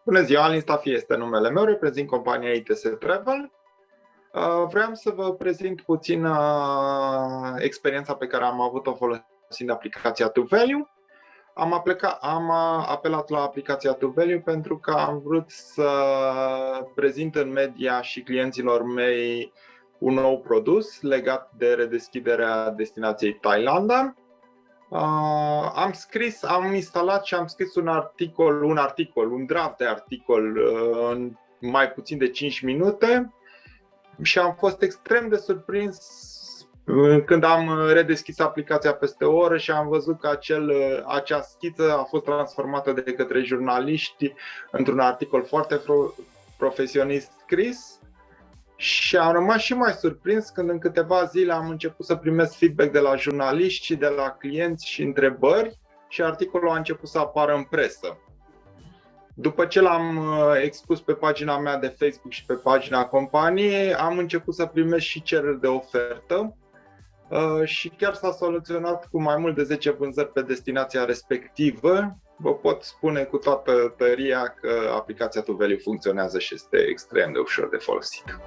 Bună ziua, Alin Stafie este numele meu, reprezint compania ITS Travel. Vreau să vă prezint puțin experiența pe care am avut-o folosind aplicația ToValue. Am apelat la aplicația ToValue pentru că am vrut să prezint în media și clienților mei un nou produs legat de redeschiderea destinației Thailanda. Am instalat și am scris un draft de articol în mai puțin de 5 minute și am fost extrem de surprins când am redeschis aplicația peste o oră și am văzut că acea schiță a fost transformată de către jurnaliști într-un articol foarte profesionist scris. Și am rămas și mai surprins când în câteva zile am început să primesc feedback de la jurnaliști și de la clienți și întrebări și articolul a început să apară în presă. După ce l-am expus pe pagina mea de Facebook și pe pagina companiei, am început să primesc și cereri de ofertă și chiar s-a soluționat cu mai mult de 10 vânzări pe destinația respectivă. Vă pot spune cu toată tăria că aplicația ToValue funcționează și este extrem de ușor de folosit.